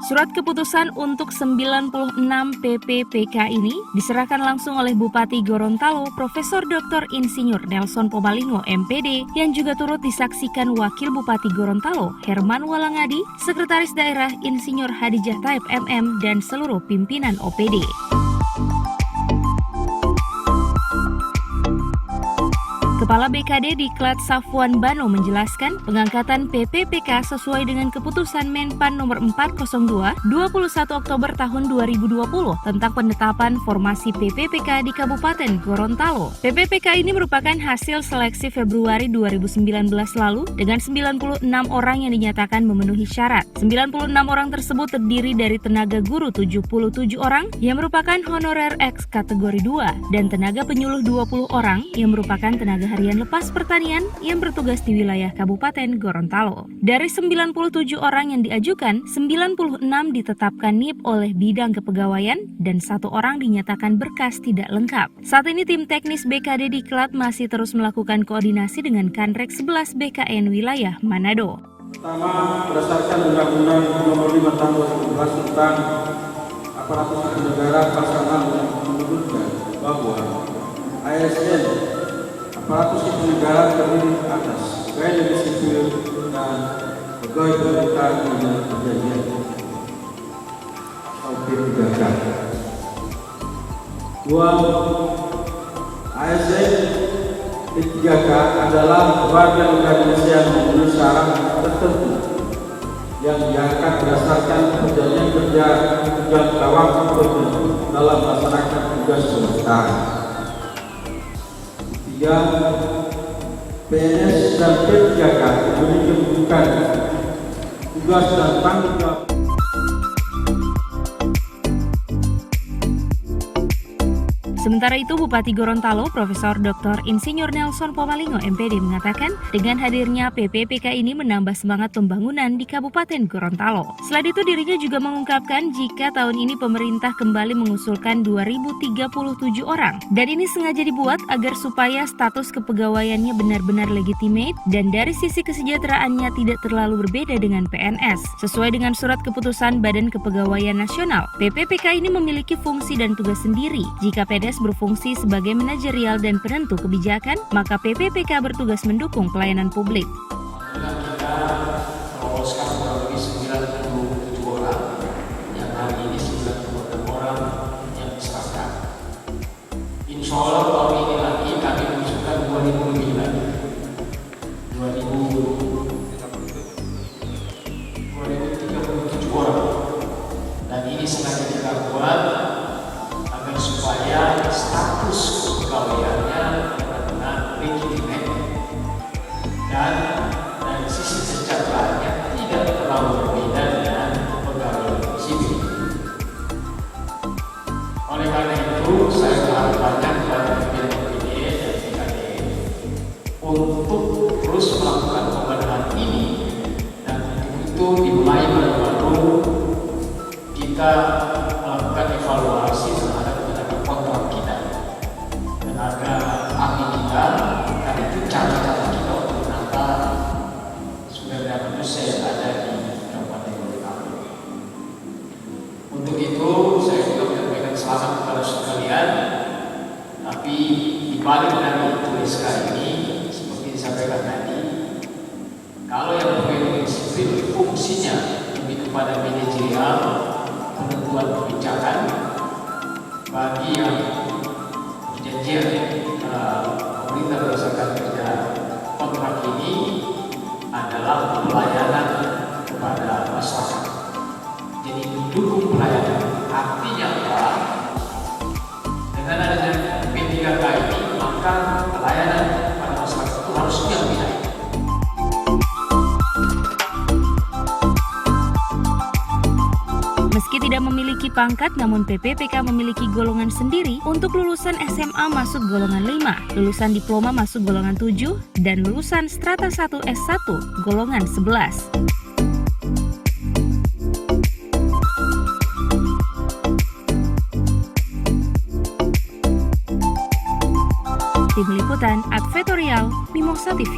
Surat keputusan untuk 96 PPPK ini diserahkan langsung oleh Bupati Gorontalo Profesor Dr. Insinyur Nelson Pomalingo MPD yang juga turut disaksikan Wakil Bupati Gorontalo Herman Walangadi, Sekretaris Daerah Insinyur Hadijah Taib MM dan seluruh pimpinan OPD. Kepala BKD Diklat Safwan Bano menjelaskan pengangkatan PPPK sesuai dengan keputusan Menpan nomor 402 21 Oktober tahun 2020 tentang penetapan formasi PPPK di Kabupaten Gorontalo. PPPK ini merupakan hasil seleksi Februari 2019 lalu dengan 96 orang yang dinyatakan memenuhi syarat. 96 orang tersebut terdiri dari tenaga guru 77 orang yang merupakan honorer X kategori 2 dan tenaga penyuluh 20 orang yang merupakan tenaga harian lepas pertanian yang bertugas di wilayah Kabupaten Gorontalo. Dari 97 orang yang diajukan, 96 ditetapkan NIP oleh bidang kepegawaian dan 1 orang dinyatakan berkas tidak lengkap. Saat ini tim teknis BKD Diklat masih terus melakukan koordinasi dengan Kanrek 11 BKN wilayah Manado. Pertama, berdasarkan Undang-Undang Nomor 5 Tahun 2011 tentang Aparatur Sipil Negara Pasal 6 yang menyebutkan bahwa ASN aparatur sipil negara terdiri atas pegawai negeri sipil dan pegawai pemerintahan dan perjanjian atau P3K. 2. ASN P3K adalah warga negara Indonesia yang memenuhi syarat tertentu yang diangkat berdasarkan perjanjian kerja tujuan awal tertentu dalam melaksanakan tugas pemerintahan. 3. PNS dan P3K memiliki kedudukan, tugas dan tanggung jawab. Sementara itu, Bupati Gorontalo Profesor Dr. Insinyur Nelson Pomalingo MPD mengatakan dengan hadirnya PPPK ini menambah semangat pembangunan di Kabupaten Gorontalo. Selain itu, dirinya juga mengungkapkan jika tahun ini pemerintah kembali mengusulkan 2037 orang. Dan ini sengaja dibuat agar supaya status kepegawaiannya benar-benar legitimate dan dari sisi kesejahteraannya tidak terlalu berbeda dengan PNS. Sesuai dengan surat keputusan Badan Kepegawaian Nasional, PPPK ini memiliki fungsi dan tugas sendiri. Jika PNS berfungsi sebagai manajerial dan penentu kebijakan, maka PPPK bertugas mendukung pelayanan publik. Kita meloloskan kurang lebih 97 orang, yang hari ini 96 orang yang diserahkan. Insya Allah tahun ini lagi kami mengusulkan 2000 lebih lagi. 2037 orang. Dan ini sengaja kita buat agar supaya status kepegawaiannya benar-benar legitimate dan dari sisi kesejahteraannya tidak terlalu berbeda dengan pegawai sipil. Oleh karena itu, saya berharap banyak kepada pimpinan OPD dan BKD untuk terus melakukan pembenahan ini dan untuk itu dimulai baru-baru kita melakukan evaluasi terhadap kontrak kita, tenaga ahli kita, karena itu cara-cara kita untuk menambah sumber daya manusia yang ada di Kabupaten Gorontalo. Untuk itu saya juga menyampaikan selamat kepada sekalian, tapi di balik dari tulis kali ini seperti disampaikan tadi, kalau yang pegawai sipil fungsinya lebih kepada manajerial, penentuan kebijakan, bagi yang perjanjian pemerintah berdasarkan kerja kontrak ini adalah pelayanan kepada masyarakat. Jadi mendukung pelayanan. Artinya apa? Dengan adanya P3K ini, maka pelayanan pada masyarakat itu harusnya lebih baik. Meski tidak memiliki pangkat, namun PPPK memiliki golongan sendiri untuk lulusan SMA masuk golongan 5, lulusan diploma masuk golongan 7, dan lulusan strata 1 S1 golongan 11. Tim Liputan Advertorial Mimosa TV.